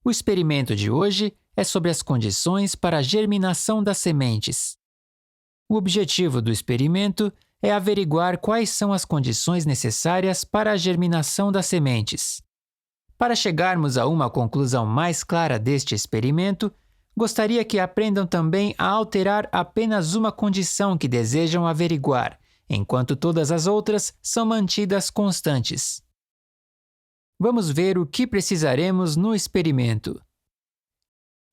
O experimento de hoje é sobre as condições para a germinação das sementes. O objetivo do experimento é averiguar quais são as condições necessárias para a germinação das sementes. Para chegarmos a uma conclusão mais clara deste experimento, gostaria que aprendam também a alterar apenas uma condição que desejam averiguar, enquanto todas as outras são mantidas constantes. Vamos ver o que precisaremos no experimento.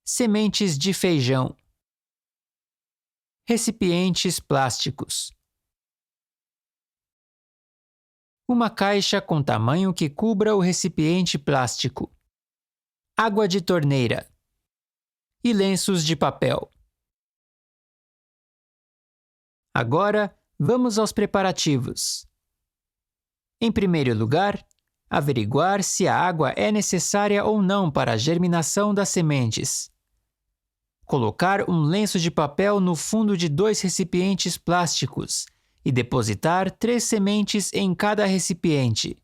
Sementes de feijão. Recipientes plásticos. Uma caixa com tamanho que cubra o recipiente plástico. Água de torneira. E lenços de papel. Agora, vamos aos preparativos. Em primeiro lugar, averiguar se a água é necessária ou não para a germinação das sementes. Colocar um lenço de papel no fundo de 2 recipientes plásticos e depositar 3 sementes em cada recipiente.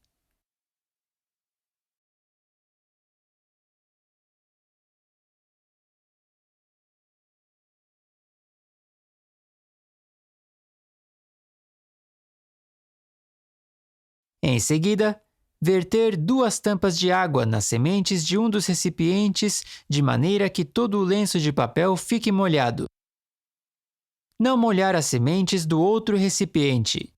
Em seguida, verter 2 tampas de água nas sementes de um dos recipientes de maneira que todo o lenço de papel fique molhado. Não molhar as sementes do outro recipiente.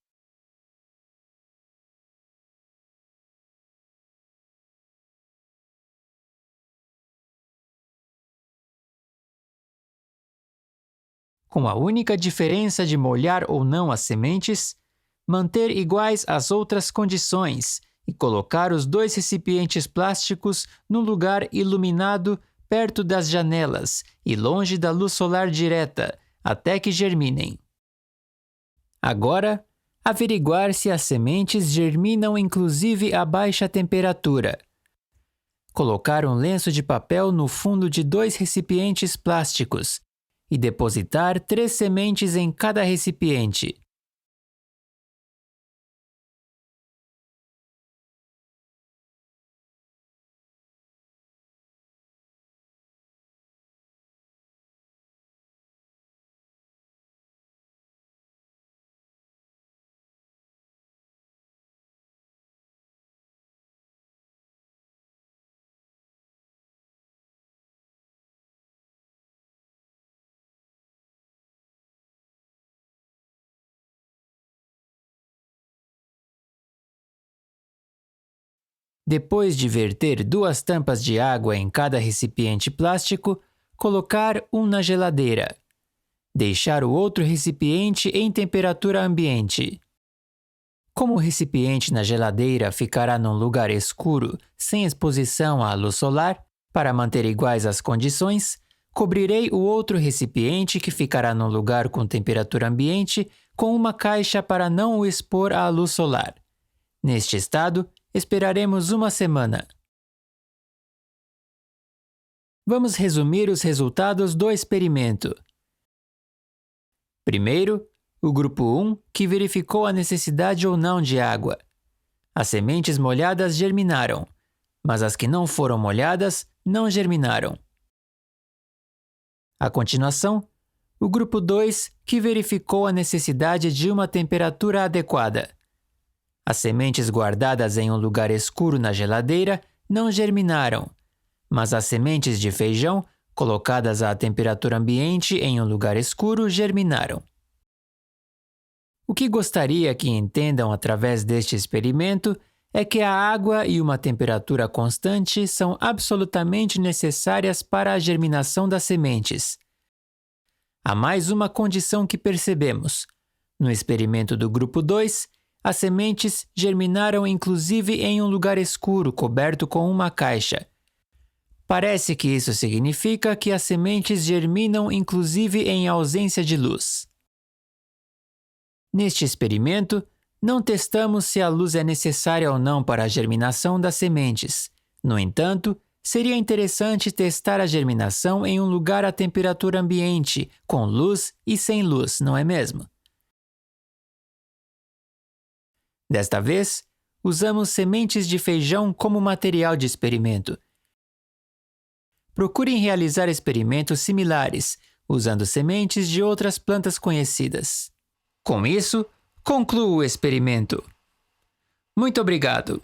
Com a única diferença de molhar ou não as sementes, manter iguais as outras condições e colocar os 2 recipientes plásticos num lugar iluminado perto das janelas e longe da luz solar direta, até que germinem. Agora, averiguar se as sementes germinam inclusive a baixa temperatura. Colocar um lenço de papel no fundo de 2 recipientes plásticos e depositar 3 sementes em cada recipiente. Depois de verter 2 tampas de água em cada recipiente plástico, colocar um na geladeira. Deixar o outro recipiente em temperatura ambiente. Como o recipiente na geladeira ficará num lugar escuro, sem exposição à luz solar, para manter iguais as condições, cobrirei o outro recipiente que ficará num lugar com temperatura ambiente com uma caixa para não o expor à luz solar. Neste estado, esperaremos uma semana. Vamos resumir os resultados do experimento. Primeiro, o grupo 1, que verificou a necessidade ou não de água. As sementes molhadas germinaram, mas as que não foram molhadas não germinaram. A continuação, o grupo 2, que verificou a necessidade de uma temperatura adequada. As sementes guardadas em um lugar escuro na geladeira não germinaram, mas as sementes de feijão, colocadas à temperatura ambiente em um lugar escuro, germinaram. O que gostaria que entendam através deste experimento é que a água e uma temperatura constante são absolutamente necessárias para a germinação das sementes. Há mais uma condição que percebemos. No experimento do grupo 2, as sementes germinaram inclusive em um lugar escuro coberto com uma caixa. Parece que isso significa que as sementes germinam inclusive em ausência de luz. Neste experimento, não testamos se a luz é necessária ou não para a germinação das sementes. No entanto, seria interessante testar a germinação em um lugar à temperatura ambiente, com luz e sem luz, não é mesmo? Desta vez, usamos sementes de feijão como material de experimento. procurem realizar experimentos similares, usando sementes de outras plantas conhecidas. Com isso, concluo o experimento. Muito obrigado!